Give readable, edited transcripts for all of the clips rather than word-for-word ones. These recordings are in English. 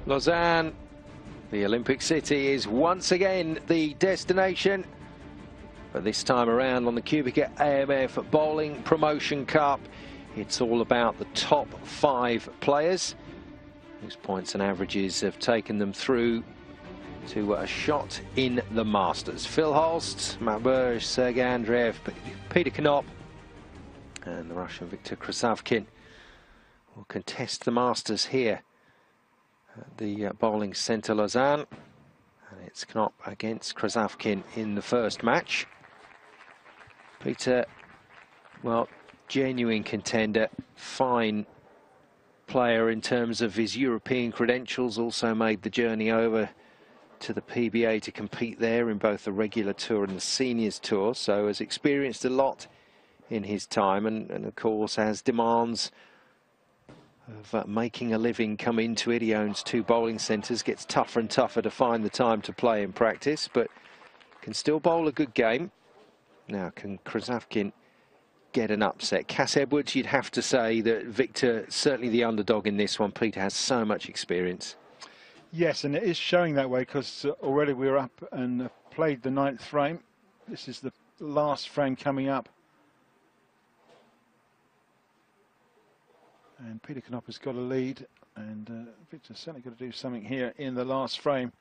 Lausanne, the Olympic city, is once again the destination, but this time around on the QubicaAMF Bowling Promotion Cup. It's all about the top 5 players whose points and averages have taken them through to a shot in the Masters. Phil Holst, Matt Burge, Sergei Andreev, Peter Knop and the Russian Viktor Krasavkin will contest the Masters here at the Bowling Centre Lausanne. And it's Knop against Krasavkin in the first match. Peter, well, genuine contender, fine player in terms of his European credentials, also made the journey over to the PBA to compete there in both the regular tour and the seniors tour, so has experienced a lot in his time, and of course has demands of making a living come into it. He owns 2 bowling centres, gets tougher and tougher to find the time to play in practice, but can still bowl a good game. Now, can Krasavkin get an upset? Cass Edwards, you'd have to say that Victor, certainly the underdog in this one. Peter has so much experience. Yes, and it is showing that way, because already we're up and played the 9th frame. This is the last frame coming up. And Peter Knop has got a lead, and Victor's certainly got to do something here in the last frame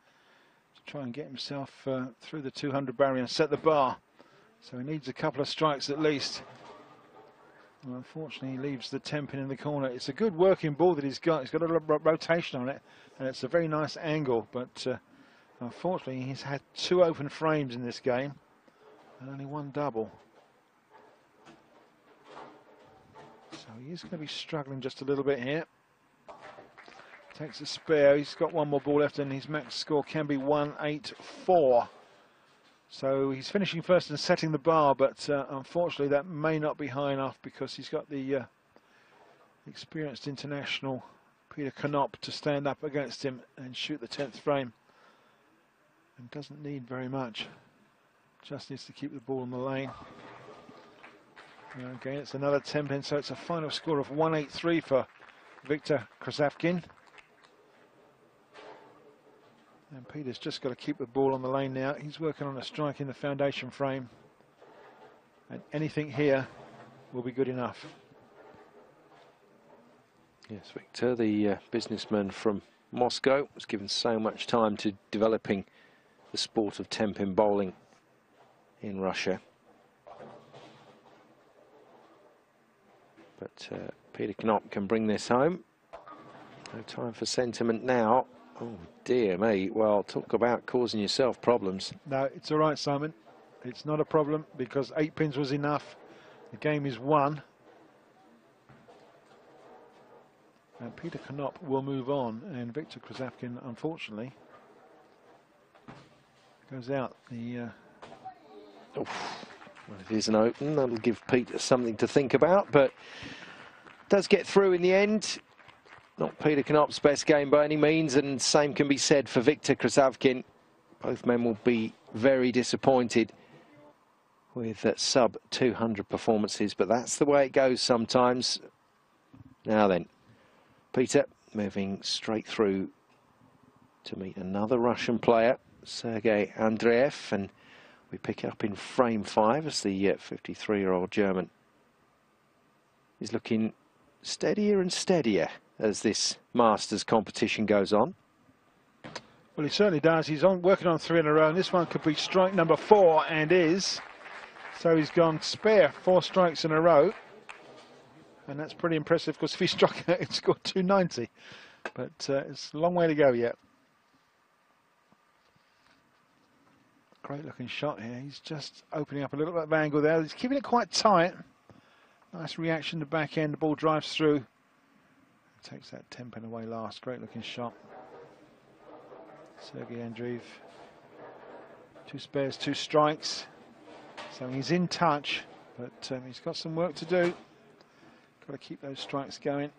to try and get himself through the 200 barrier and set the bar. So he needs a couple of strikes at least. Well, unfortunately, he leaves the 10-pin in the corner. It's a good working ball that he's got. He's got a little rotation on it, and it's a very nice angle. But unfortunately, he's had 2 open frames in this game and only 1 double. So he is going to be struggling just a little bit here. Takes a spare. He's got 1 more ball left, and his max score can be 184. So he's finishing first and setting the bar, but unfortunately that may not be high enough, because he's got the experienced international Peter Knop to stand up against him and shoot the 10th frame. And doesn't need very much. Just needs to keep the ball in the lane. Again, it's another 10-pin, so it's a final score of 183 for Viktor Krasavkin. And Peter's just got to keep the ball on the lane now. He's working on a strike in the foundation frame, and anything here will be good enough. Yes, Victor, the businessman from Moscow, was given so much time to developing the sport of 10-pin bowling in Russia. But Peter Knop can bring this home. No time for sentiment now. Oh dear me, well, talk about causing yourself problems. No, it's all right, Simon. It's not a problem, because 8 pins was enough. The game is won. And Peter Knop will move on, and Viktor Krasavkin, unfortunately, goes out. The well, if it isn't open, that'll give Peter something to think about, but does get through in the end. Not Peter Knop's best game by any means, and same can be said for Viktor Krasavkin. Both men will be very disappointed with sub-200 performances, but that's the way it goes sometimes. Now then, Peter moving straight through to meet another Russian player, Sergei Andreev, and we pick up in frame 5 as the 53-year-old German is looking steadier and steadier as this Masters competition goes on. Well, he certainly does. He's working on 3 in a row, and this one could be strike number 4, and is. So he's gone spare 4 strikes in a row, and that's pretty impressive, because if he struck out, he'd scored 290. But it's a long way to go yet. Great looking shot here. He's just opening up a little bit of angle there. He's keeping it quite tight. Nice reaction to back end. The ball drives through. Takes that 10-pin away last. Great looking shot. Sergei Andreev. 2 spares, 2 strikes. So he's in touch, but he's got some work to do. Got to keep those strikes going.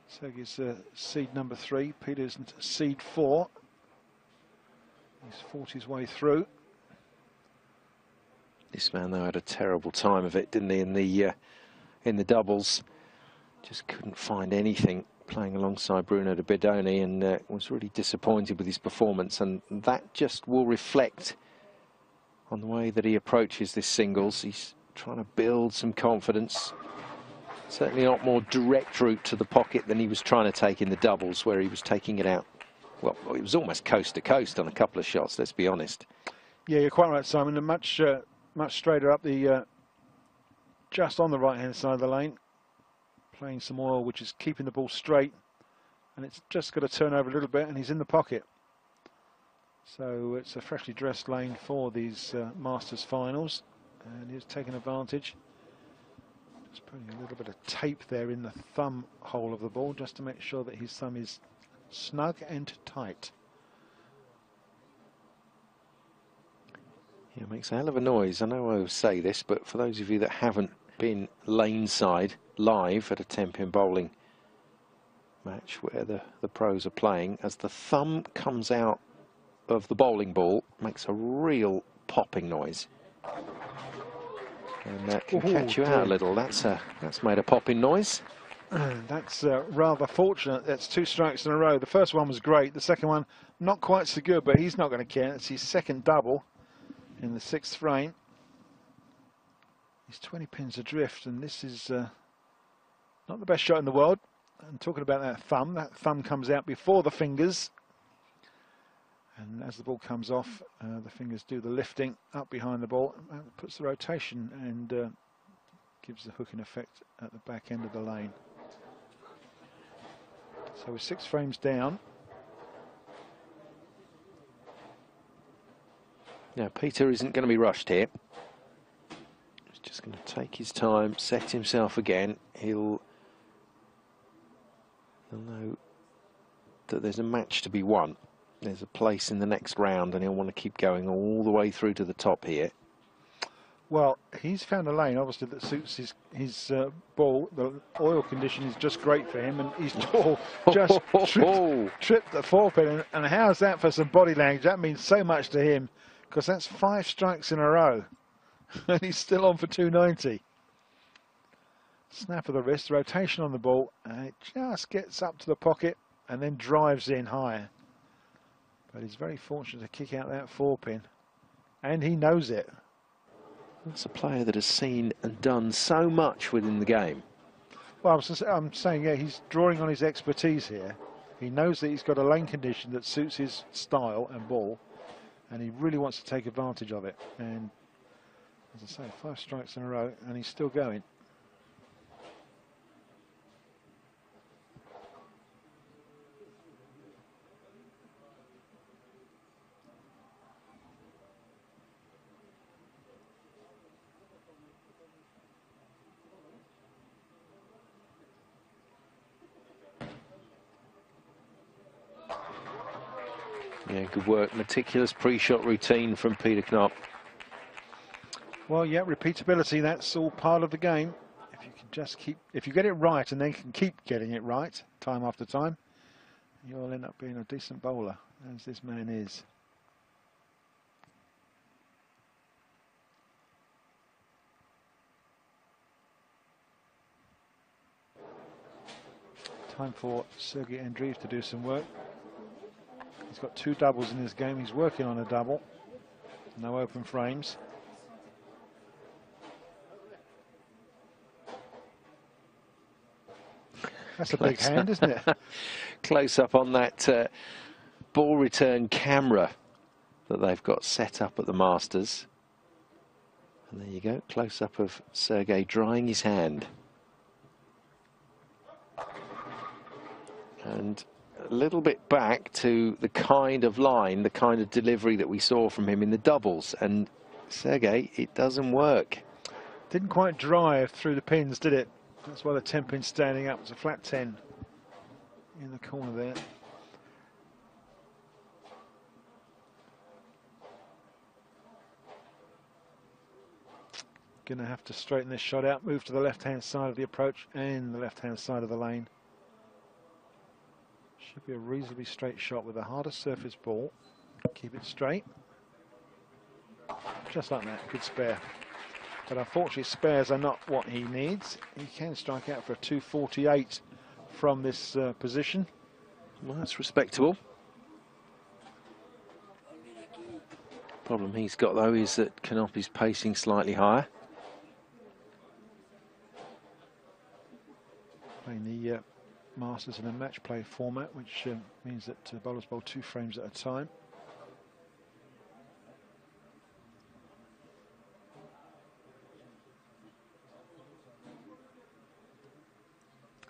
Sergei's seed number 3. Peter's seed 4. He's fought his way through. This man, though, had a terrible time of it, didn't he, in the doubles. Just couldn't find anything playing alongside Bruno de Bedoni, and was really disappointed with his performance, and that just will reflect on the way that he approaches this singles. He's trying to build some confidence. Certainly not more direct route to the pocket than he was trying to take in the doubles, where he was taking it out. Well, it was almost coast to coast on a couple of shots, let's be honest. Yeah, you're quite right, Simon. And much straighter up the, just on the right-hand side of the lane. Playing some oil, which is keeping the ball straight. And it's just got to turn over a little bit, and he's in the pocket. So it's a freshly dressed lane for these Masters finals. And he's taking advantage. Just putting a little bit of tape there in the thumb hole of the ball, just to make sure that his thumb is snug and tight. Yeah, it makes a hell of a noise. I know I always say this, but for those of you that haven't been lane side live at a 10-pin bowling match where the pros are playing, as the thumb comes out of the bowling ball, it makes a real popping noise. And that can catch you out a little. That's made a popping noise. That's rather fortunate. That's 2 strikes in a row. The first one was great. The second one, not quite so good, but he's not going to care. It's his second double in the 6th frame. He's 20 pins adrift, and this is not the best shot in the world. And talking about that thumb comes out before the fingers. And as the ball comes off, the fingers do the lifting up behind the ball, and it puts the rotation and gives the hooking effect at the back end of the lane. So we're 6 frames down. Now Peter isn't going to be rushed here. He's just going to take his time, set himself again. He'll know that there's a match to be won. There's a place in the next round, and he'll want to keep going all the way through to the top here. Well, he's found a lane, obviously, that suits his ball. The oil condition is just great for him, and his ball just tripped the 4-pin. And how's that for some body language? That means so much to him, because that's 5 strikes in a row, and he's still on for 290. Snap of the wrist, rotation on the ball, and it just gets up to the pocket and then drives in higher. But he's very fortunate to kick out that 4-pin, and he knows it. That's a player that has seen and done so much within the game. Well, I'm saying, yeah, he's drawing on his expertise here. He knows that he's got a lane condition that suits his style and ball, and he really wants to take advantage of it. And as I say, 5 strikes in a row, and he's still going. Yeah, good work. Meticulous pre-shot routine from Peter Knop. Well, yeah, repeatability, that's all part of the game. If you can just if you get it right and then can keep getting it right time after time, you'll end up being a decent bowler, as this man is. Time for Sergei Andreev to do some work. He's got 2 doubles in this game. He's working on a double. No open frames. That's a big hand, isn't it? Close up on that ball return camera that they've got set up at the Masters. And there you go, close up of Sergei drying his hand. And a little bit back to the kind of line, the kind of delivery that we saw from him in the doubles. And Sergei, it doesn't work. Didn't quite drive through the pins, did it? That's why the 10-pin's standing up. It's a flat 10 in the corner there. Going to have to straighten this shot out, move to the left-hand side of the approach and the left-hand side of the lane. Should be a reasonably straight shot with a harder surface ball. Keep it straight. Just like that, good spare. But unfortunately spares are not what he needs. He can strike out for a 248 from this position. Well, that's respectable. Problem he's got, though, is that Canop is pacing slightly higher. Playing the Masters in a match play format, which means that bowlers bowl 2 frames at a time.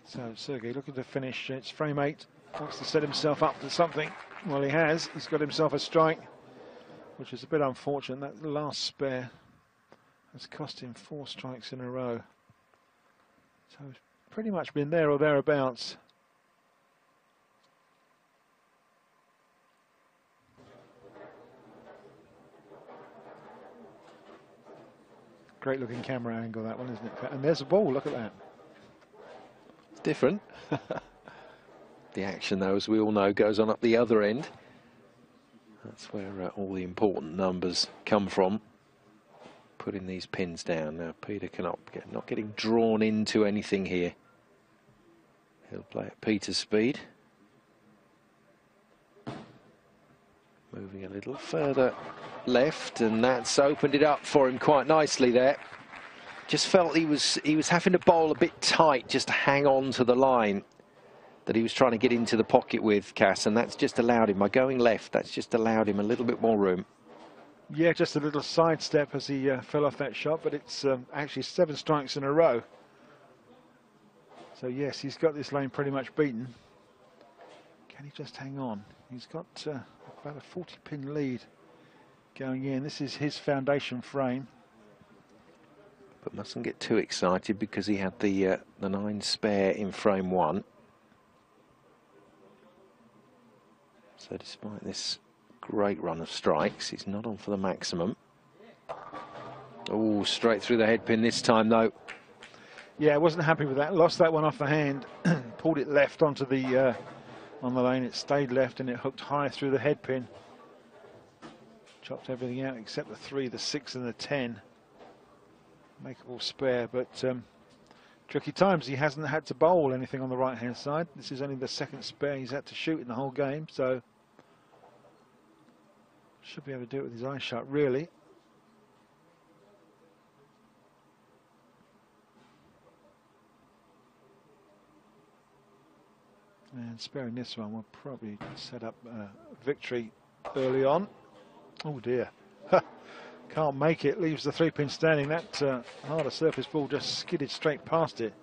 So Sergei looking to finish. It's frame 8. Wants to set himself up to something. Well, he has. He's got himself a strike, which is a bit unfortunate. That last spare has cost him 4 strikes in a row. So he's pretty much been there or thereabouts. Great looking camera angle, that one, isn't it? And there's a ball, look at that. It's different. The action, though, as we all know, goes on up the other end. That's where all the important numbers come from. Putting these pins down. Now, Peter not getting drawn into anything here. He'll play at Peter's speed. Moving a little further left, and that's opened it up for him quite nicely there. Just felt he was having to bowl a bit tight just to hang on to the line that he was trying to get into the pocket with, Cass, and that's just allowed him, by going left, that's just allowed him a little bit more room. Yeah, just a little sidestep as he fell off that shot, but it's actually 7 strikes in a row. So yes, he's got this lane pretty much beaten. Can he just hang on? He's got about a 40-pin lead going in. This is his foundation frame. But mustn't get too excited because he had the 9 spare in frame 1. So despite this great run of strikes, he's not on for the maximum. Oh, straight through the headpin this time, though. Yeah, I wasn't happy with that. Lost that one off the hand. Pulled it left onto the on the lane. It stayed left and it hooked high through the headpin. Chopped everything out except the 3, the 6 and the 10. Makeable spare, but tricky times. He hasn't had to bowl anything on the right hand side. This is only the 2nd spare he's had to shoot in the whole game, so should be able to do it with his eyes shut, really. And sparing this one will probably set up victory early on. Oh dear. Can't make it, leaves the 3-pin standing. That harder surface ball just skidded straight past it.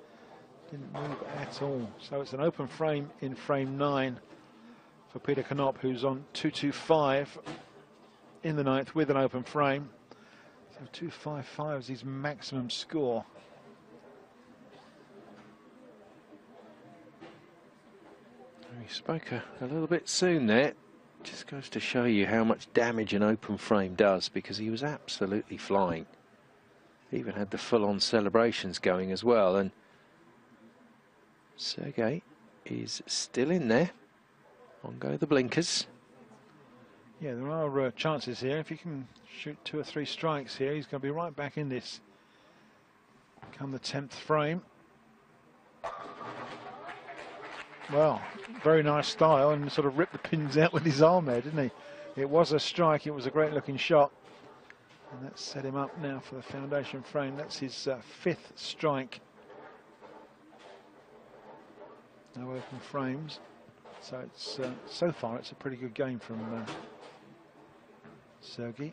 Didn't move at all. So it's an open frame in frame 9 for Peter Canop, who's on 225 in the 9th with an open frame. So 255 is his maximum score. He spoke a little bit soon there. Just goes to show you how much damage an open frame does, because he was absolutely flying. He even had the full-on celebrations going as well, and Sergei is still in there. On go the blinkers. Yeah, there are chances here. If he can shoot 2 or 3 strikes here, he's going to be right back in this come the 10th frame. Well, very nice style, and sort of ripped the pins out with his arm there, didn't he? It was a strike, it was a great looking shot. And that set him up now for the foundation frame. That's his 5th strike. No open frames. So it's so far it's a pretty good game from Sergei,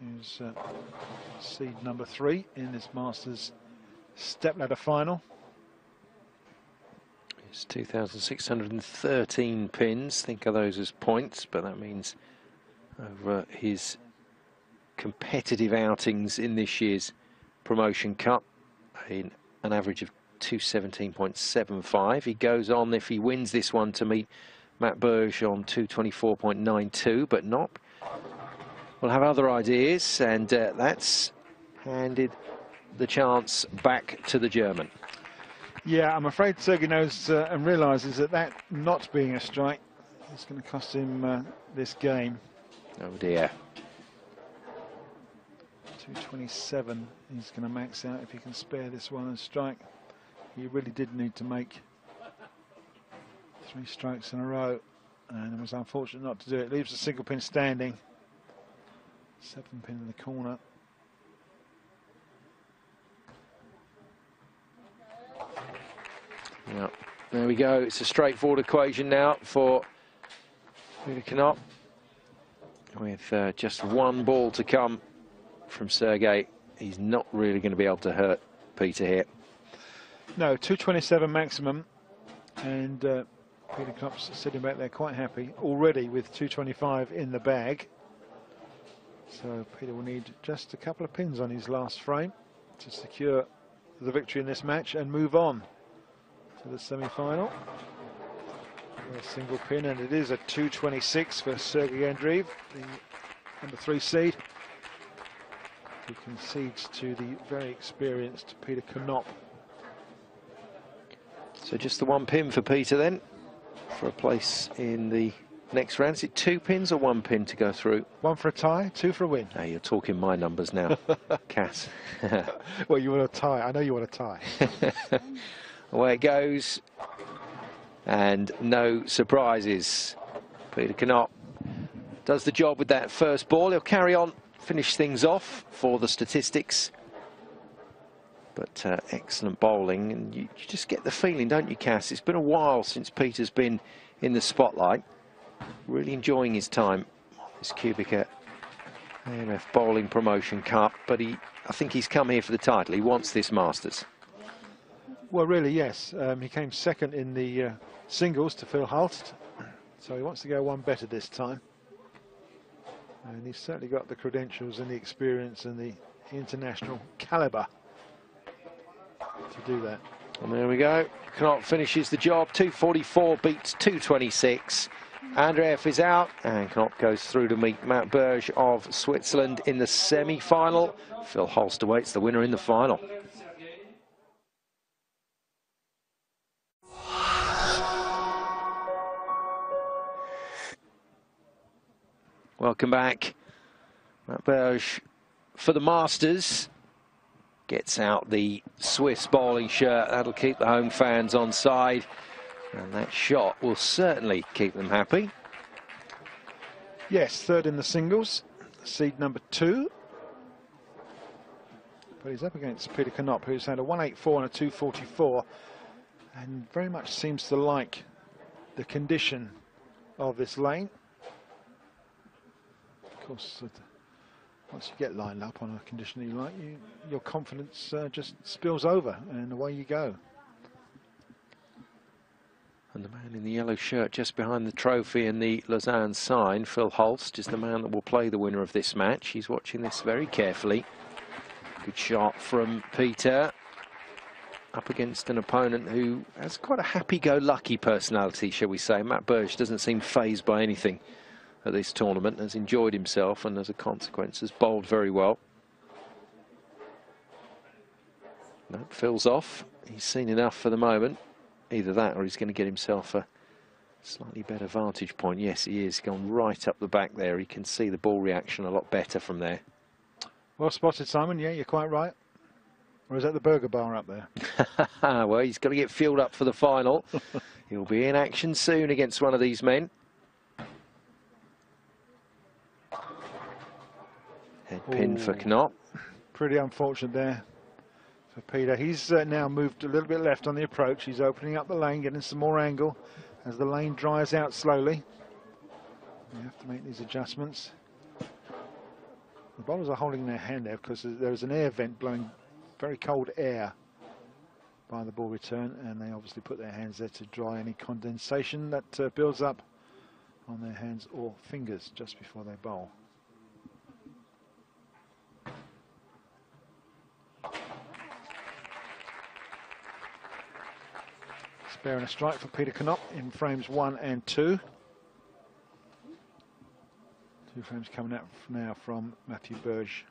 who's seed number 3 in this Masters stepladder final. It's 2,613 pins. Think of those as points, but that means over his competitive outings in this year's Promotion Cup, in an average of 217.75. He goes on, if he wins this one, to meet Matt Burge on 224.92, but not. We'll have other ideas, and that's handed the chance back to the German. Yeah, I'm afraid Sergei knows and realises that that not being a strike is going to cost him this game. Oh dear. 227 he's going to max out if he can spare this one and strike. He really did need to make 3 strikes in a row, and it was unfortunate not to do it. Leaves the single pin standing. 7 pin in the corner. Yeah, there we go. It's a straightforward equation now for QubicaAMF, with just 1 ball to come from Sergei. He's not really going to be able to hurt Peter here. No, 227 maximum, and Peter Knopf's sitting back there quite happy already with 225 in the bag. So Peter will need just a couple of pins on his last frame to secure the victory in this match and move on to the semi-final. A single pin, and it is a 226 for Sergei Andreev, the number 3 seed, who concedes to the very experienced Peter Knopf. So just the 1 pin for Peter then, for a place in the next round. Is it 2 pins or 1 pin to go through? 1 for a tie, 2 for a win. Now you're talking my numbers now, Cass. Well, you want a tie. I know you want a tie. Away it goes, and no surprises. Peter Knopf does the job with that first ball. He'll carry on, finish things off for the statistics. But excellent bowling, and you just get the feeling, don't you, Cass? It's been a while since Peter's been in the spotlight. Really enjoying his time on this QubicaAMF Bowling Promotion Cup, but I think he's come here for the title. He wants this Masters. Well, really, yes. He came second in the singles to Phil Hulst, so he wants to go 1 better this time. And he's certainly got the credentials and the experience and the international calibre to do that. And there we go. Knopf finishes the job. 244 beats 226. Andreev is out, and Knopf goes through to meet Matt Berge of Switzerland in the semi-final. Phil Hulst awaits the winner in the final. Welcome back. Matt Berge for the Masters. Gets out the Swiss bowling shirt. That'll keep the home fans on side. And that shot will certainly keep them happy. Yes, 3rd in the singles. Seed number 2. But he's up against Peter Knopf, who's had a 184 and a 244. And very much seems to like the condition of this lane. Of course, once you get lined up on a condition you like, your confidence just spills over, and away you go. And the man in the yellow shirt just behind the trophy and the Lausanne sign, Phil Hulst, is the man that will play the winner of this match. He's watching this very carefully. Good shot from Peter. Up against an opponent who has quite a happy-go-lucky personality, shall we say. Matt Berge doesn't seem fazed by anything at this tournament, has enjoyed himself, and as a consequence has bowled very well. No, Phil's off. He's seen enough for the moment. Either that or he's going to get himself a slightly better vantage point. Yes, he is. Gone right up the back there. He can see the ball reaction a lot better from there. Well spotted, Simon. Yeah, you're quite right. Or is that the burger bar up there? Well, he's got to get fueled up for the final. He'll be in action soon against one of these men. Head pin for Knopf. Pretty unfortunate there for Peter. He's now moved a little bit left on the approach. He's opening up the lane, getting some more angle as the lane dries out slowly. You have to make these adjustments. The bowlers are holding their hand there because there's an air vent blowing very cold air by the ball return, and they obviously put their hands there to dry any condensation that builds up on their hands or fingers just before they bowl. Spare and a strike for Peter Knopf in frames 1 and 2. 2 frames coming out now from Matthew Berge.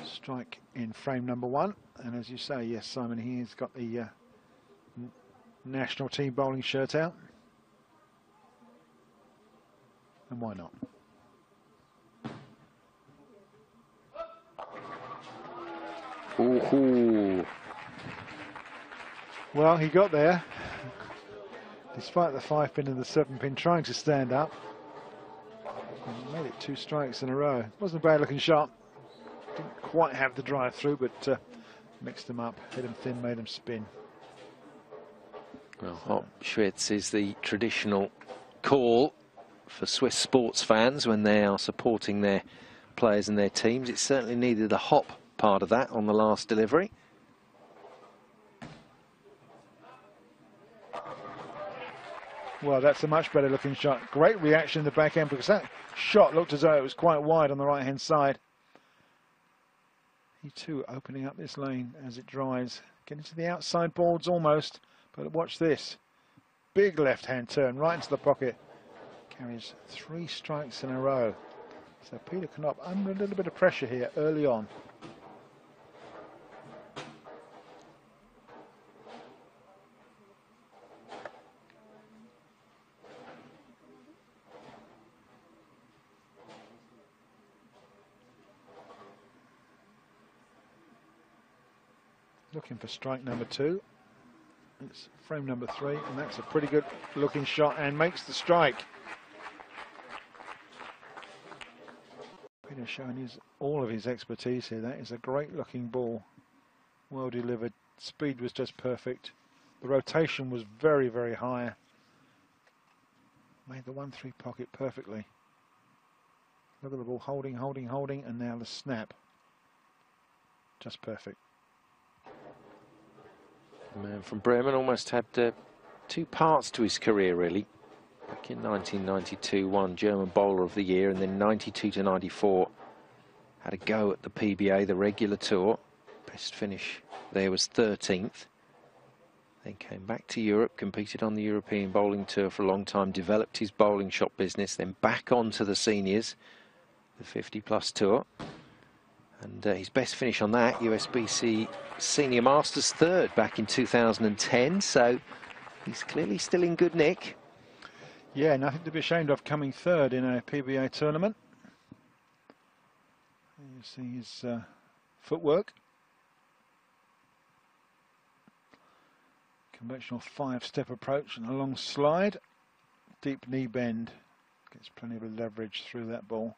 Strike in frame number 1, and as you say, yes, Simon, he has got the national team bowling shirt out, and why not? Ooh. Well, he got there. despite the 5-pin and the 7-pin trying to stand up. He made it 2 strikes in a row. Wasn't a bad looking shot. Didn't quite have the drive through, but mixed them up, hit him thin, made him spin. Well, Hop Schwitz is the traditional call for Swiss sports fans when they are supporting their players and their teams. It certainly needed the hop part of that on the last delivery. Well, that's a much better looking shot. Great reaction in the back end, because that shot looked as though it was quite wide on the right hand side. He too opening up this lane as it dries. Getting to the outside boards almost, but watch this. Big left hand turn right into the pocket. Carries 3 strikes in a row. So Peter Knop under a little bit of pressure here early on. Looking for strike number 2. It's frame number 3, and that's a pretty good looking shot and makes the strike. Peter showing all of his expertise here. That is a great looking ball. Well delivered. Speed was just perfect. The rotation was very, very high. Made the 1-3 pocket perfectly. Look at the ball holding, holding, holding, and now the snap. Just perfect. The man from Bremen almost had 2 parts to his career, really. Back in 1992, won German Bowler of the Year, and then 92 to 94 had a go at the PBA, the regular tour. Best finish there was 13th. Then came back to Europe, competed on the European Bowling Tour for a long time, developed his bowling shop business, then back onto the seniors, the 50+ tour. And his best finish on that, USBC Senior Masters 3rd back in 2010. So he's clearly still in good nick. Yeah, nothing to be ashamed of coming 3rd in a PBA tournament. You see his footwork. Conventional 5-step approach and a long slide. Deep knee bend. Gets plenty of leverage through that ball.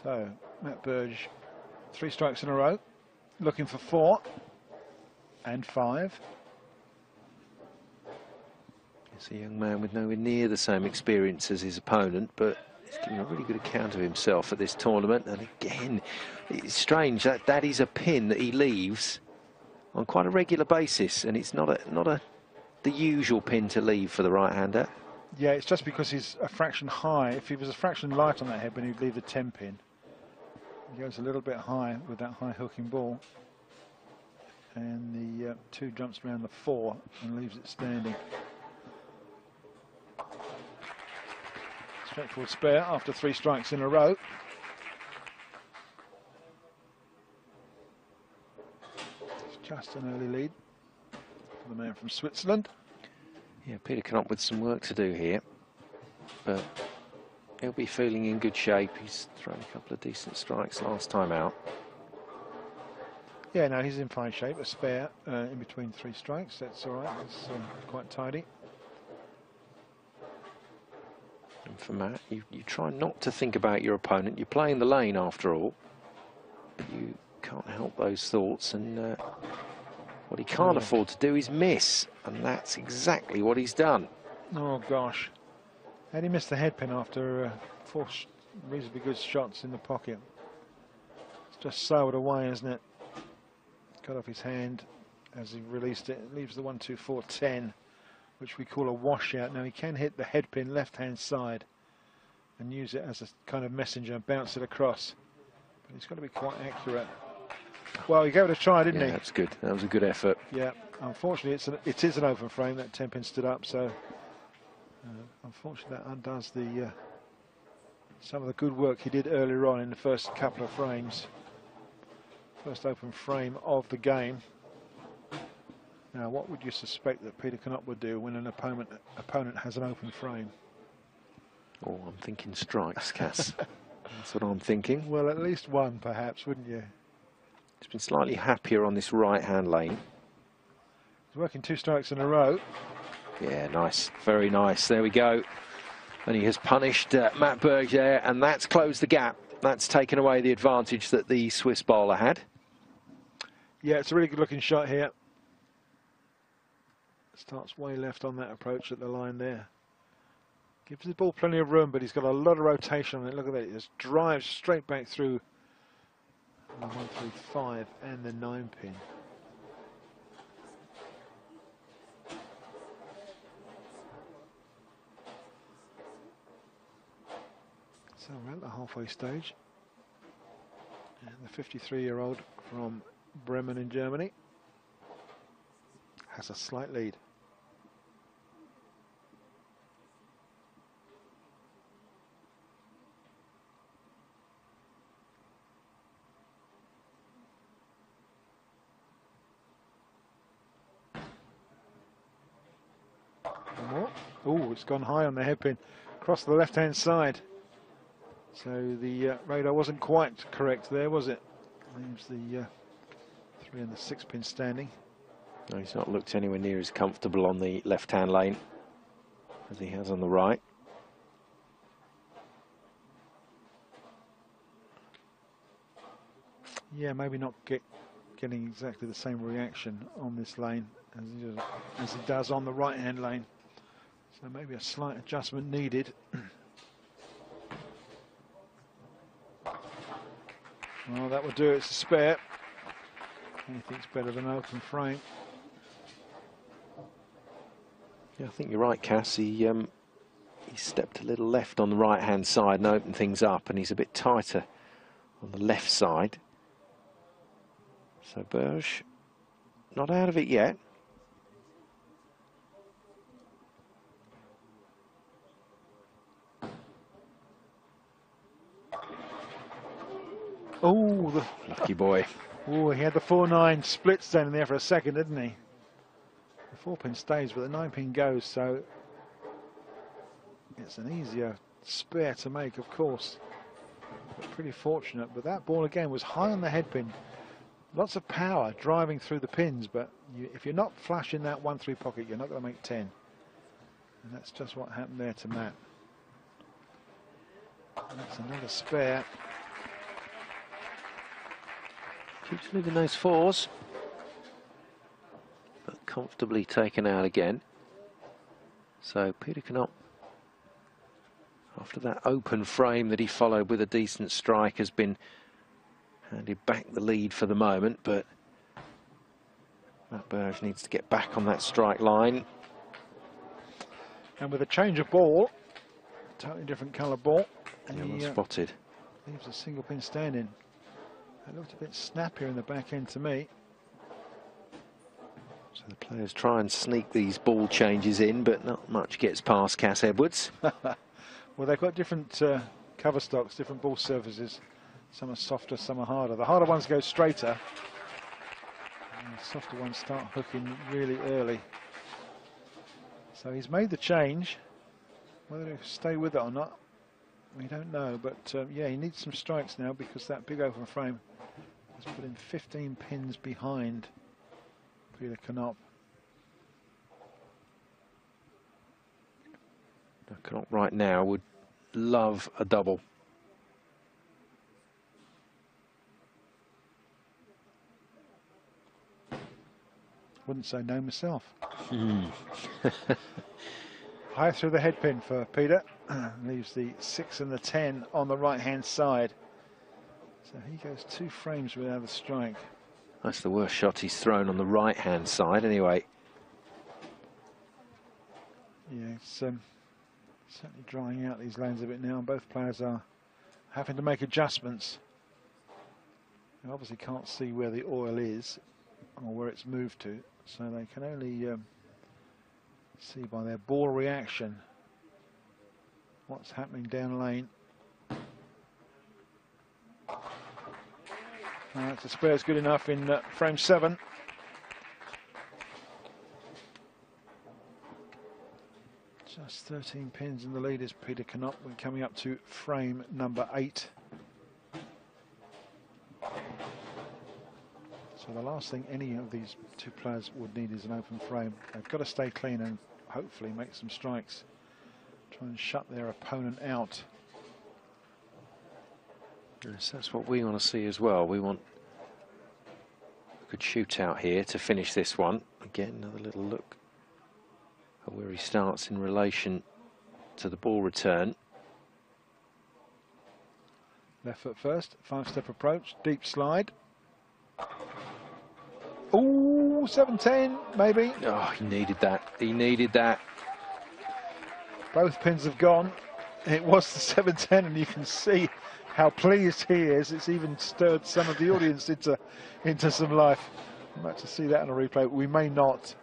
So, Matt Burge, 3 strikes in a row, looking for 4 and 5. It's a young man with nowhere near the same experience as his opponent, but he's giving a really good account of himself at this tournament. And again, it's strange that that is a pin that he leaves on quite a regular basis, and it's not the usual pin to leave for the right-hander. Yeah, it's just because he's a fraction high. If he was a fraction light on that headpin, he'd leave the 10-pin. He goes a little bit high with that high hooking ball, and the 2 jumps around the 4 and leaves it standing. Straightforward spare after 3 strikes in a row. It's just an early lead for the man from Switzerland. Yeah, Peter Knop with some work to do here, but he'll be feeling in good shape. He's thrown a couple of decent strikes last time out. Yeah, no, he's in fine shape. A spare in between 3 strikes. That's all right. It's quite tidy. And for Matt, you try not to think about your opponent. You're playing the lane after all, but you can't help those thoughts. And what he can't afford to do is miss, and that's exactly what he's done. Oh gosh, and he missed the headpin after 4 reasonably good shots in the pocket. It's just sailed away, isn't it? Cut off his hand as he released it. It leaves the 1-2-4-10, which we call a washout. Now he can hit the headpin left-hand side and use it as a kind of messenger and bounce it across, but he's got to be quite accurate. Well, he gave it a try, didn't he? That's good. That was a good effort. Yeah, unfortunately, it is an open frame. That 10-pin stood up, so unfortunately that undoes the some of the good work he did earlier on in the first couple of frames. First open frame of the game. Now, what would you suspect that Peter Knop would do when an opponent has an open frame? Oh, I'm thinking strikes, Cass. That's what I'm thinking. Well, at least one, perhaps, wouldn't you? He's been slightly happier on this right-hand lane. He's working 2 strikes in a row. Yeah, nice. Very nice. There we go. And he has punished Matt Berge there, and that's closed the gap. That's taken away the advantage that the Swiss bowler had. Yeah, it's a really good-looking shot here. Starts way left on that approach at the line there. Gives the ball plenty of room, but he's got a lot of rotation on it. Look at that. It just drives straight back through the 135 and the 9-pin. So we're at the halfway stage. And the 53-year-old from Bremen in Germany has a slight lead. Oh, it's gone high on the headpin, across the left-hand side. So the radar wasn't quite correct there, was it? Leaves the 3 and the 6-pin standing. No, he's not looked anywhere near as comfortable on the left-hand lane as he has on the right. Yeah, maybe not getting exactly the same reaction on this lane as he does on the right-hand lane. So maybe a slight adjustment needed. Well, that would do it. It's a spare. Anything's better than open frame. Yeah, I think you're right, Cass. He stepped a little left on the right-hand side and opened things up, and he's a bit tighter on the left side. So Berge not out of it yet. Oh, the Lucky boy. Oh, he had the 4-9 split standing there for a second, didn't he? The 4-pin stays, but the 9-pin goes, so it's an easier spare to make, of course. But pretty fortunate. But that ball again was high on the headpin. Lots of power driving through the pins, but if you're not flush in that 1-3 pocket, you're not going to make 10. And that's just what happened there to Matt. And that's another spare. Keeps leaving those 4s, but comfortably taken out again. So Peter Knop, after that open frame that he followed with a decent strike, has been handed back the lead for the moment, but Matt Berge needs to get back on that strike line. And with a change of ball, totally different colour ball, and Well he spotted. leaves a single pin standing. It looked a bit snappier in the back end to me. So the players try and sneak these ball changes in, but not much gets past Cass Edwards. Well, they've got different cover stocks, different ball surfaces. Some are softer, some are harder. The harder ones go straighter, and the softer ones start hooking really early. So he's made the change. Whether he'll stay with it or not, we don't know. But yeah, he needs some strikes now because that big open frame has put him 15 pins behind Peter Knop. Knop right now would love a double. Wouldn't say no myself. High through the headpin for Peter. Leaves the 6 and the 10 on the right-hand side. So he goes 2 frames without a strike. That's the worst shot he's thrown on the right-hand side, anyway. Yeah, it's certainly drying out these lanes a bit now, and both players are having to make adjustments. They obviously can't see where the oil is or where it's moved to, so they can only see by their ball reaction what's happening down lane. That's a spare's good enough in frame 7. That's 13 pins in the lead is Peter Knop. We're coming up to frame number 8. So the last thing any of these two players would need is an open frame. They've got to stay clean and hopefully make some strikes. Try and shut their opponent out. Yes, that's what we want to see as well. We want a good shootout here to finish this one. Again, another little look at where he starts in relation to the ball return. Left foot first, 5-step approach, deep slide. Ooh, 7-10, maybe. Oh, he needed that. He needed that. Both pins have gone. It was the 7-10, and you can see how pleased he is. It's even stirred some of the audience into some life. I'm about to see that on a replay. We may not.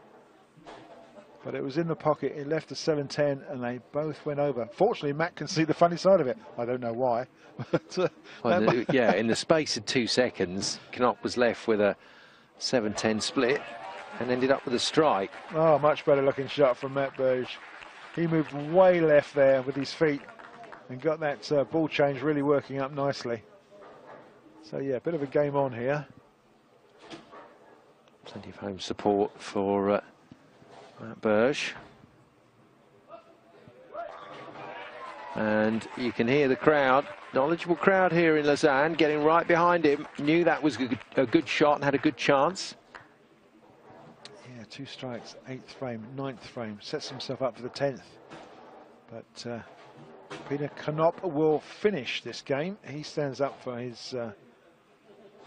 But it was in the pocket. It left the 7-10, and they both went over. Fortunately, Matt can see the funny side of it. I don't know why. But, well, yeah, in the space of 2 seconds, Knop was left with a 7-10 split and ended up with a strike. Oh, much better looking shot from Matt Burge. He moved way left there with his feet and got that ball change really working up nicely. So, yeah, a bit of a game on here. Plenty of home support for Matt Burge. And you can hear the crowd, knowledgeable crowd here in Lausanne, getting right behind him. Knew that was a good shot and had a good chance. Yeah, 2 strikes, 8th frame, 9th frame, sets himself up for the 10th. But Peter Knop will finish this game. He stands up for his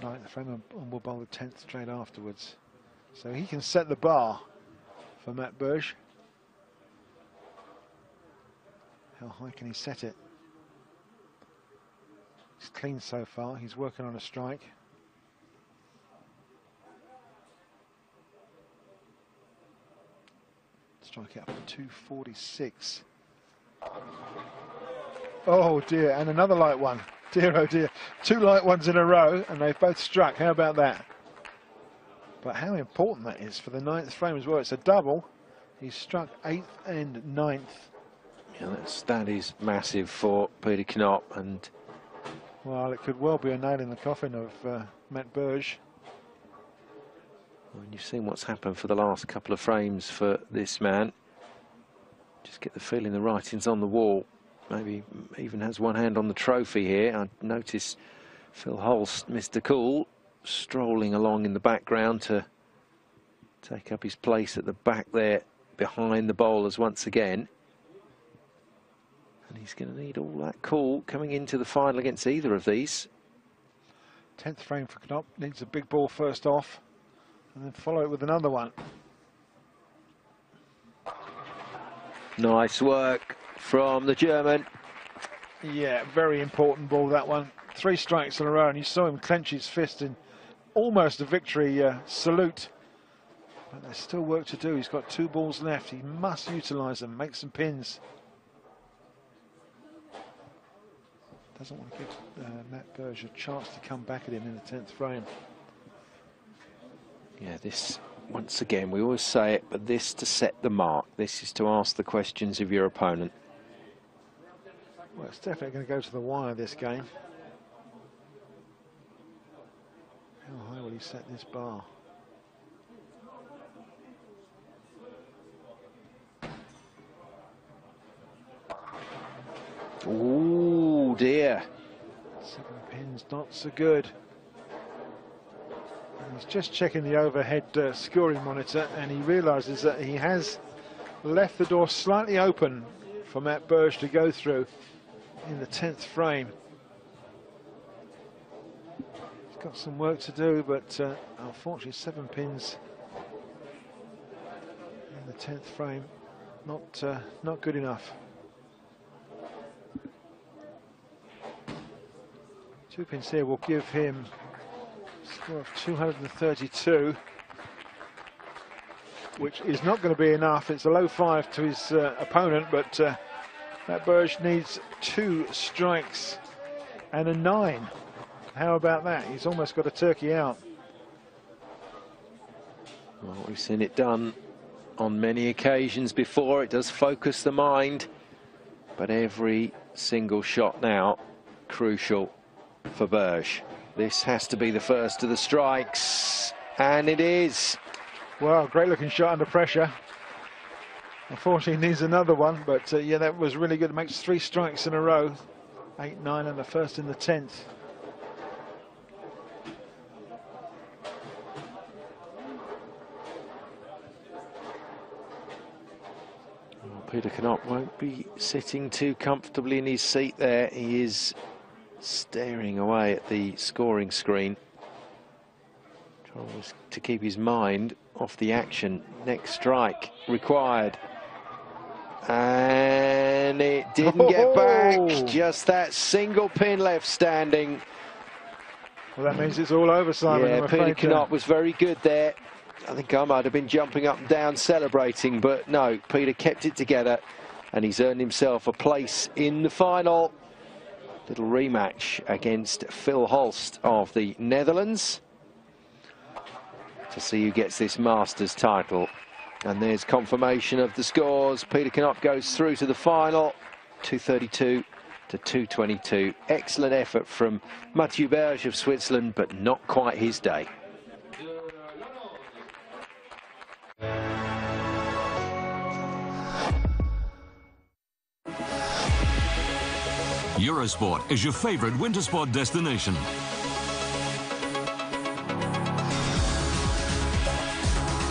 9th frame and will bowl the 10th straight afterwards. So he can set the bar for Matt Burge. How high can he set it? He's clean so far. He's working on a strike. Strike it up to 246. Oh dear, and another light one. Dear oh dear. 2 light ones in a row, and they've both struck. How about that? But how important that is for the 9th frame as well. It's a double. He's struck 8th and 9th. Yeah, that is massive for Peter Knop, and well, it could well be a nail in the coffin of Matt Burge. When you've seen what's happened for the last couple of frames for this man, just get the feeling the writing's on the wall. Maybe even has one hand on the trophy here. I notice Phil Holst, Mr. Cool, strolling along in the background to take up his place at the back there behind the bowlers once again. And he's going to need all that cool coming into the final against either of these. 10th frame for Knop. Needs a big ball first off and then follow it with another one. Nice work from the German. Yeah, very important ball, that one. 3 strikes in a row, and you saw him clench his fist in almost a victory salute. But there's still work to do. He's got 2 balls left. He must utilise them, make some pins. Doesn't want to give Matt Burge a chance to come back at him in the 10th frame. Yeah, this, once again, we always say it, but this to set the mark. This is to ask the questions of your opponent. Well, it's definitely going to go to the wire, this game. How high will he set this bar? Ooh, dear. 7 pins, not so good. And he's just checking the overhead scoring monitor, and he realises that he has left the door slightly open for Matt Burge to go through in the 10th frame. He's got some work to do, but unfortunately 7 pins in the 10th frame, not good enough. 2 pins here will give him a score of 232, which is not going to be enough. It's a low 5 to his opponent, but Matt Burge needs 2 strikes and a 9. How about that? He's almost got a turkey out. Well, we've seen it done on many occasions before. It does focus the mind, but every single shot now crucial for Berge. This has to be the first of the strikes, and it is. Well, great looking shot under pressure. Unfortunately, he needs another one, but yeah, that was really good. It makes 3 strikes in a row. 8, 9, and the first in the 10th. Well, Peter Knott won't be sitting too comfortably in his seat there. He is staring away at the scoring screen, trying to keep his mind off the action. Next strike required. And it didn't get back. Just that single pin left standing. Well, that means it's all over, Simon. Yeah, Peter Knott was very good there. I think I might have been jumping up and down celebrating, but no, Peter kept it together, and he's earned himself a place in the final. Little rematch against Phil Holst of the Netherlands to see who gets this Masters title. And there's confirmation of the scores. Peter Knott goes through to the final, 232 to 222. Excellent effort from Mathieu Berge of Switzerland, but not quite his day. Eurosport is your favorite winter sport destination.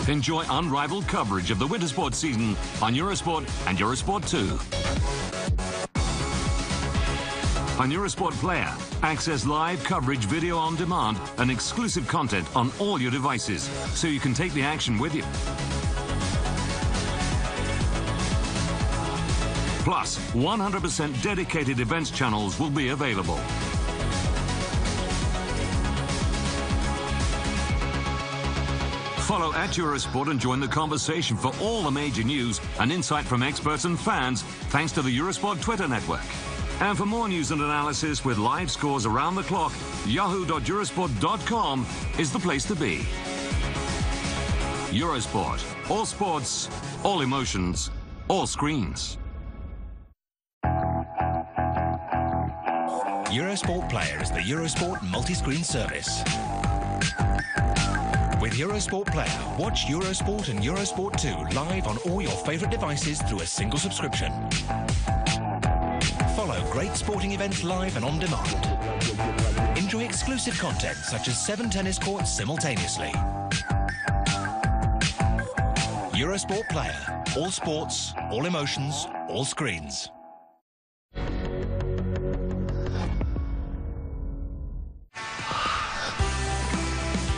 Enjoy unrivaled coverage of the winter sports season on Eurosport and Eurosport 2. On Eurosport Player, access live coverage, video on demand, and exclusive content on all your devices, so you can take the action with you. Plus, 100% dedicated events channels will be available. Follow @Eurosport and join the conversation for all the major news and insight from experts and fans, thanks to the Eurosport Twitter network. And for more news and analysis with live scores around the clock, yahoo.eurosport.com is the place to be. Eurosport, all sports, all emotions, all screens. Eurosport Player is the Eurosport multi-screen service. With Eurosport Player, watch Eurosport and Eurosport 2 live on all your favourite devices through a single subscription. Follow great sporting events live and on demand. Enjoy exclusive content such as 7 tennis courts simultaneously. Eurosport Player, all sports, all emotions, all screens.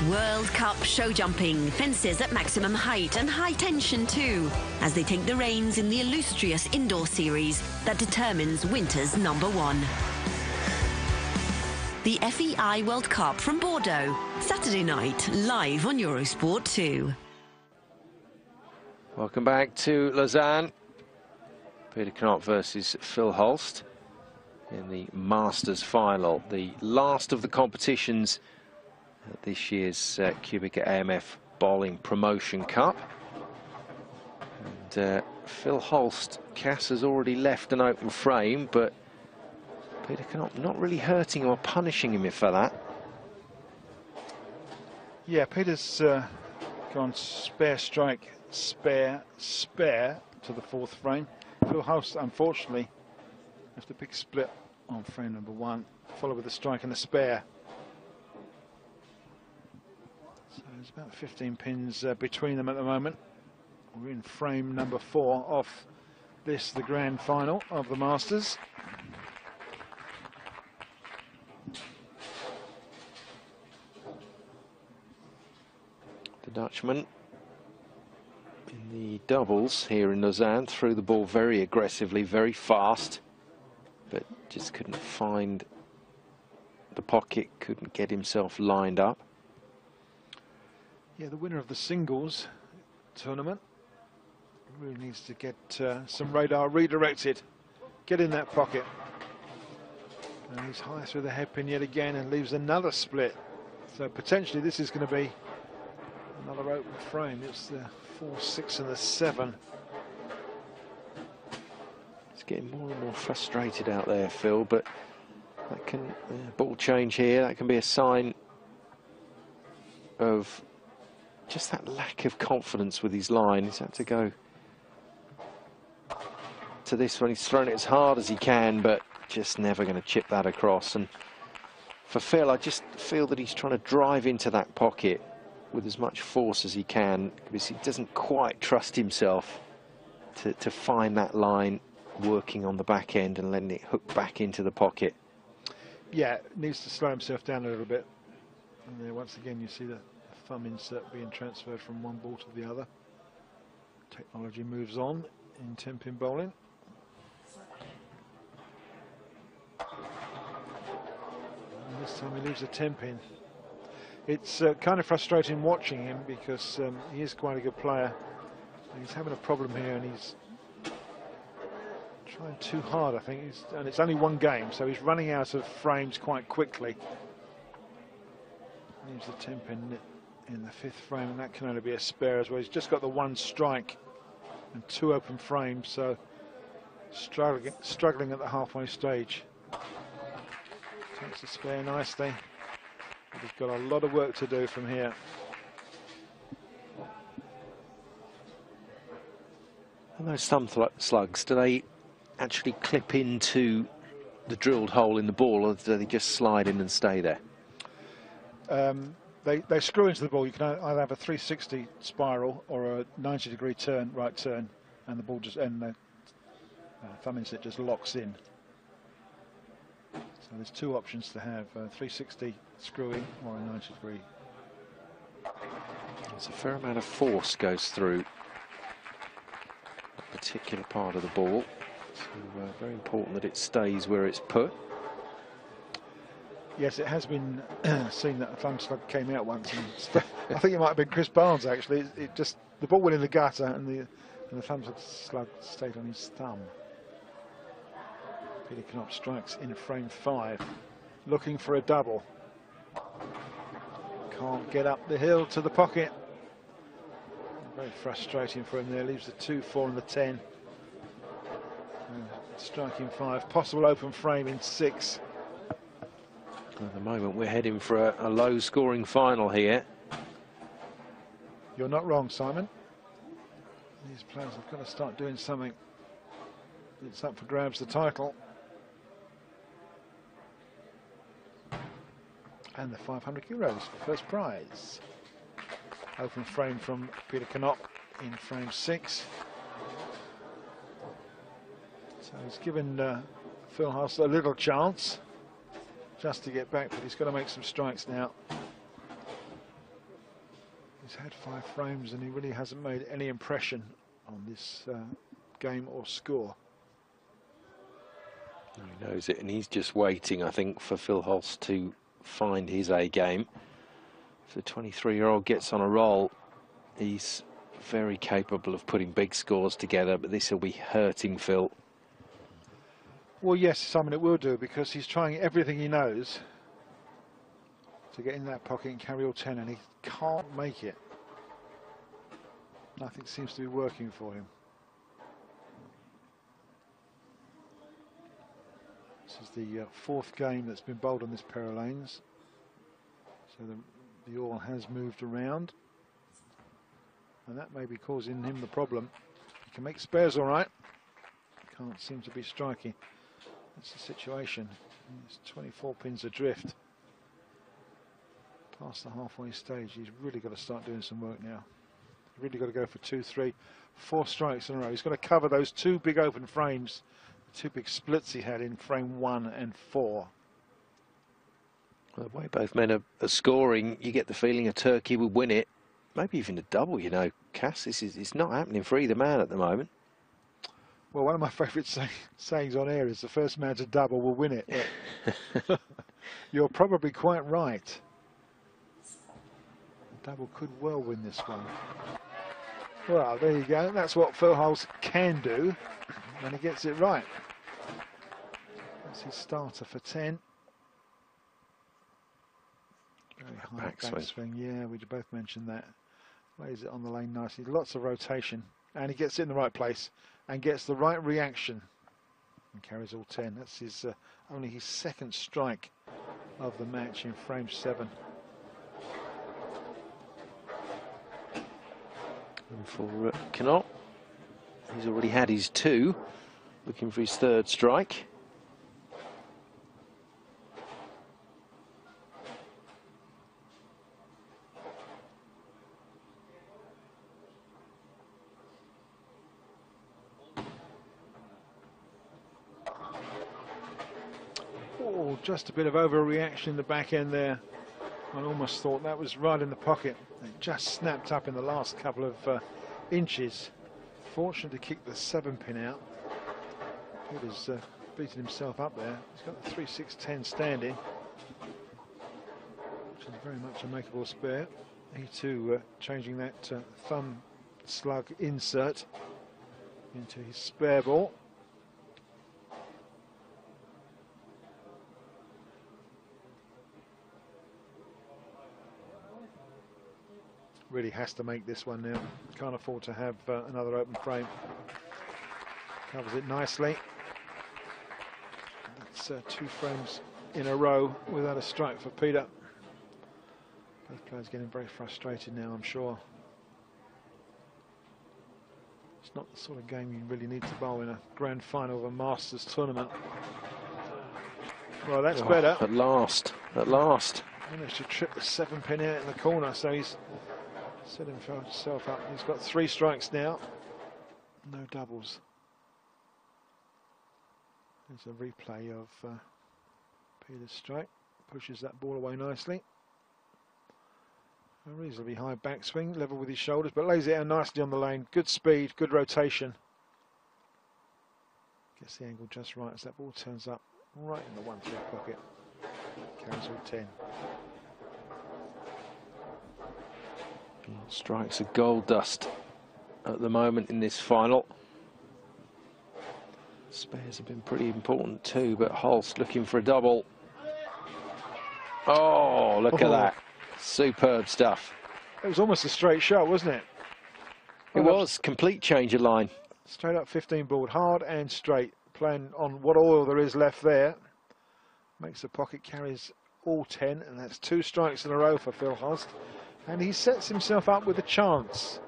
World Cup show jumping, fences at maximum height and high tension too, as they take the reins in the illustrious indoor series that determines winter's #1. The FEI World Cup from Bordeaux, Saturday night, live on Eurosport 2. Welcome back to Lausanne. Peter Knott versus Phil Holst in the Masters final, the last of the competitions this year's QubicaAMF Bowling Promotion Cup. And Phil Holst, Cass has already left an open frame, but Peter Knott not really hurting or punishing him for that. Yeah, Peter's gone spare strike, spare to the 4th frame. Phil Holst, unfortunately, has to pick split on frame number 1, followed with a strike and a spare. So there's about 15 pins between them at the moment. We're in frame number 4 of this, the grand final of the Masters. The Dutchman in the doubles here in Lausanne threw the ball very aggressively, very fast, but just couldn't find the pocket, couldn't get himself lined up. Yeah, the winner of the singles tournament really needs to get some radar redirected, get in that pocket. And he's high through the hairpin yet again and leaves another split. So potentially this is going to be Another open frame. It's the 4, 6 and the 7. It's getting more and more frustrated out there, Phil, but that can, ball change here, that can be a sign of just that lack of confidence with his line. He's had to go to this one. He's thrown it as hard as he can, but just never going to chip that across. And for Phil, I just feel that he's trying to drive into that pocket with as much force as he can, because he doesn't quite trust himself to find that line working on the back end and letting it hook back into the pocket. Yeah, needs to slow himself down a little bit. And there, once again, you see the thumb insert being transferred from one ball to the other. Technology moves on in 10-pin bowling. And this time he leaves a 10-pin. It's kind of frustrating watching him, because he is quite a good player. He's having a problem here, and he's trying too hard, I think. And it's only one game, so he's running out of frames quite quickly. Leaves the 10-pin in the 5th frame, and that can only be a spare as well. He's just got the 1 strike and 2 open frames, so struggling at the halfway stage. Takes the spare nicely. But he's got a lot of work to do from here. And those thumb slugs, do they actually clip into the drilled hole in the ball, or do they just slide in and stay there? They screw into the ball. You can either have a 360 spiral or a 90-degree turn, right turn, and the ball just, and the thumb inset just locks in. So there's 2 options to have: 360 screwing or a 90-degree. There's a fair amount of force goes through a particular part of the ball, so very important that it stays where it's put. Yes, it has been seen that a thumb slug came out once, and I think it might have been Chris Barnes actually. It just, the ball went in the gutter, and the thumb slug stayed on his thumb. Peter Knop strikes in frame 5, looking for a double. Can't get up the hill to the pocket. Very frustrating for him there. Leaves the 2, 4 and the 10. Striking 5, possible open frame in 6. At the moment we're heading for a low scoring final here. You're not wrong, Simon. These players have got to start doing something. It's up for grabs, the title. And the €500 for first prize. Open frame from Peter Knop in frame 6. So he's given Phil Hulse a little chance just to get back, but he's got to make some strikes now. He's had 5 frames and he really hasn't made any impression on this game or score. He knows it, and he's just waiting, I think, for Phil Hulse to find his A game. If the 23-year-old gets on a roll, he's very capable of putting big scores together, but this will be hurting Phil. Well, yes, Simon, it will do, because he's trying everything he knows to get in that pocket and carry all 10, and he can't make it. Nothing seems to be working for him. This is the 4th game that's been bowled on this pair of lanes. So the all has moved around, and that may be causing him the problem. He can make spares all right. Can't seem to be striking. That's the situation. It's 24 pins adrift. Past the halfway stage, he's really got to start doing some work now. Really got to go for 2, 3, 4 strikes in a row. He's got to cover those 2 big open frames, 2 big splits he had in frame 1 and 4. Well, the way both men are scoring, you get the feeling a turkey would win it. Maybe even a double, you know. Cass, it's not happening for either man at the moment. Well, one of my favourite sayings on air is the first man to double will win it. You're probably quite right. Double could well win this one. Well, there you go. That's what Phil Hulse can do when he gets it right. That's his starter for 10. Very high backswing. Yeah, we both mentioned that. Lays it on the lane nicely. Lots of rotation. And he gets it in the right place and gets the right reaction. And carries all 10. That's his only his second strike of the match in frame 7. And for Knott, he's already had his 2. Looking for his 3rd strike. Oh, just a bit of overreaction in the back end there. I almost thought that was right in the pocket. It just snapped up in the last couple of inches. Fortunate to kick the 7-pin out. Peter's beaten himself up there. He's got the 3-6-10 standing, which is very much a makeable spare. He too changing that thumb slug insert into his spare ball. Really has to make this one now. Can't afford to have another open frame. Covers it nicely. That's 2 frames in a row without a strike for Peter. Both players getting very frustrated now, I'm sure. It's not the sort of game you really need to bowl in a grand final of a Masters tournament. Well, that's better. At last, at last. Managed to trip the 7-pin out in the corner, so he's set himself up. He's got 3 strikes now. No doubles. There's a replay of Peter's strike. Pushes that ball away nicely. A reasonably high backswing, level with his shoulders, but lays it out nicely on the lane. Good speed, good rotation. Gets the angle just right as that ball turns up right in the 1-3 pocket. Carries all 10. Strikes are gold dust at the moment in this final. Spares have been pretty important too, but Holst looking for a double. Oh, look at that. Superb stuff. It was almost a straight shot, wasn't it? It was. Complete change of line. Straight up 15 ball, hard and straight. Playing on what oil there is left there. Makes the pocket, carries all 10, and that's 2 strikes in a row for Phil Holst. And he sets himself up with a chance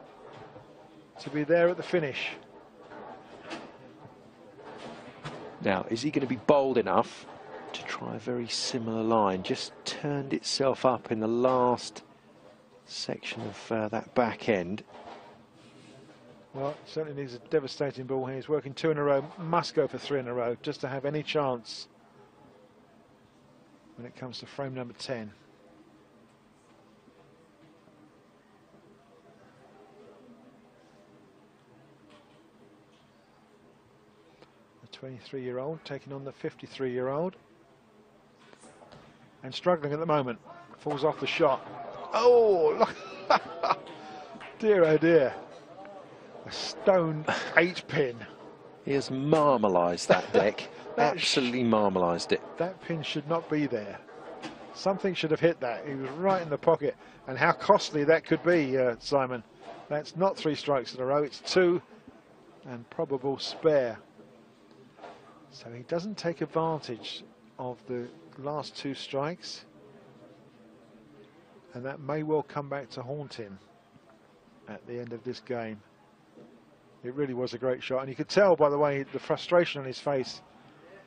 to be there at the finish. Now, is he going to be bold enough to try a very similar line? Just turned itself up in the last section of that back end. Well, certainly needs a devastating ball here. He's working 2 in a row, must go for 3 in a row just to have any chance when it comes to frame number 10. The 23-year-old taking on the 53-year-old. And struggling at the moment. Falls off the shot. Oh, look. Dear, oh dear. A stone 8-pin. He has marmalised that deck. Absolutely marmalised it. That pin should not be there. Something should have hit that. He was right in the pocket. And how costly that could be, Simon. That's not 3 strikes in a row. It's 2 and probable spare. So he doesn't take advantage of the last 2 strikes. And that may well come back to haunt him at the end of this game. It really was a great shot. And you could tell by the way, the frustration on his face.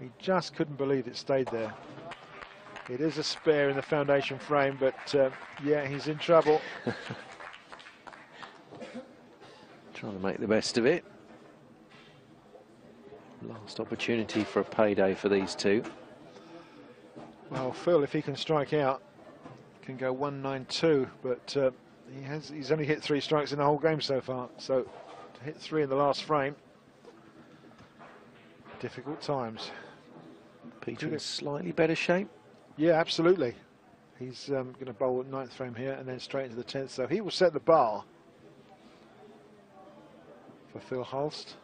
He just couldn't believe it stayed there. It is a spare in the foundation frame, but yeah, he's in trouble. Trying to make the best of it. Last opportunity for a payday for these two. Well, Phil, if he can strike out, can go 192, but he's only hit 3 strikes in the whole game so far. So to hit 3 in the last frame, difficult times. Peter in slightly better shape. Yeah, absolutely. He's going to bowl at 9th frame here and then straight into the 10th. So he will set the bar for Phil Holst.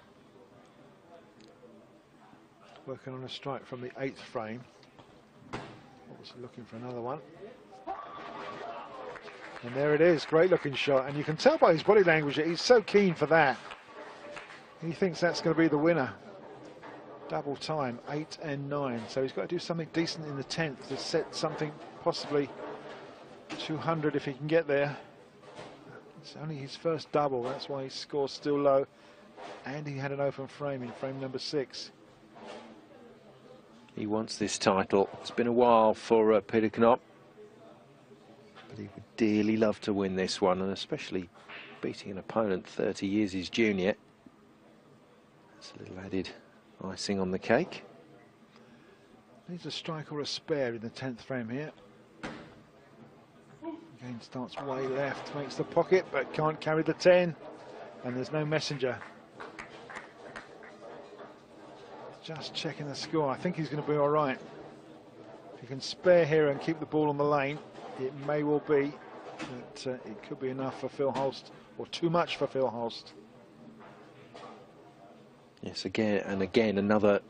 Working on a strike from the 8th frame. Obviously looking for another one. And there it is, great looking shot. And you can tell by his body language that he's so keen for that. He thinks that's going to be the winner. Double time, 8 and 9. So he's got to do something decent in the 10th to set something possibly 200 if he can get there. It's only his first double, that's why his score's still low. And he had an open frame in frame number 6. He wants this title. It's been a while for Peter Knop, but he would dearly love to win this one, and especially beating an opponent 30 years his junior. That's a little added icing on the cake. Needs a strike or a spare in the 10th frame here. Again, starts way left, makes the pocket, but can't carry the 10, and there's no messenger. Just checking the score. I think he's going to be all right. If he can spare here and keep the ball on the lane, it may well be that it could be enough for Phil Holst, or too much for Phil Holst. Yes, again and again, another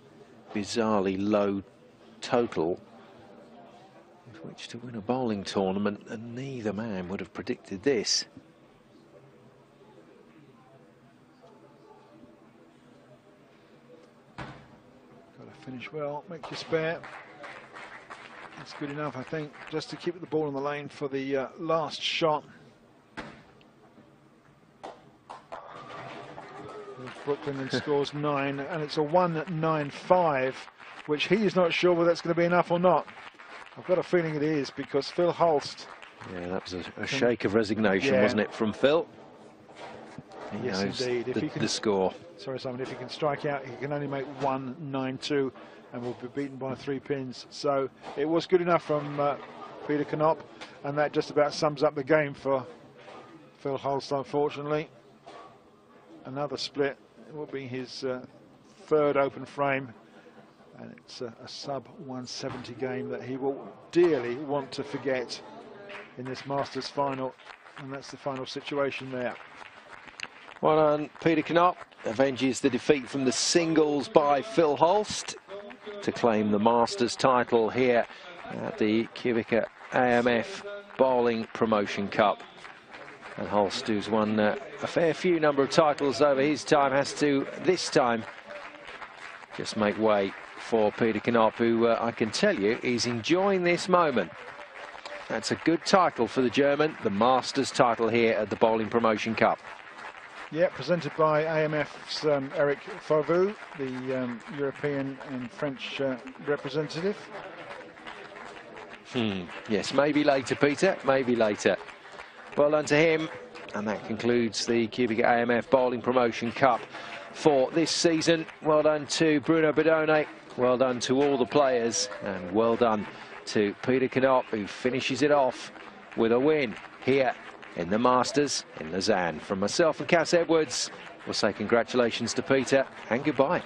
bizarrely low total with which to win a bowling tournament, and neither man would have predicted this. Finish well, make your spare. That's good enough, I think, just to keep the ball on the lane for the last shot. There's Brooklyn and scores 9, and it's a 195, which he is not sure whether that's going to be enough or not. I've got a feeling it is, because Phil Holst. Yeah, that was a shake of resignation, wasn't it, from Phil? He yes, knows indeed. If he can, the score. Sorry, Simon, if he can strike out, he can only make 192 and will be beaten by 3 pins. So it was good enough from Peter Knop, and that just about sums up the game for Phil Holst, unfortunately. Another split. It will be his 3rd open frame, and it's a sub-170 game that he will dearly want to forget in this Masters final, and that's the final situation there. Well done, Peter Knop. Avenges the defeat from the singles by Phil Holst to claim the Masters title here at the QubicaAMF Bowling Promotion Cup. And Holst, who's won a fair few number of titles over his time, has to, this time, just make way for Peter Knop, who I can tell you is enjoying this moment. That's a good title for the German, the Masters title here at the Bowling Promotion Cup. Yeah, presented by AMF's Eric Favou, the European and French representative. Yes, maybe later, Peter, maybe later. Well done to him, and that concludes the QubicaAMF Bowling Promotion Cup for this season. Well done to Bruno Bedone, well done to all the players, and well done to Peter Knop, who finishes it off with a win here in the Masters in Lausanne. From myself and Cass Edwards, we'll say congratulations to Peter and goodbye.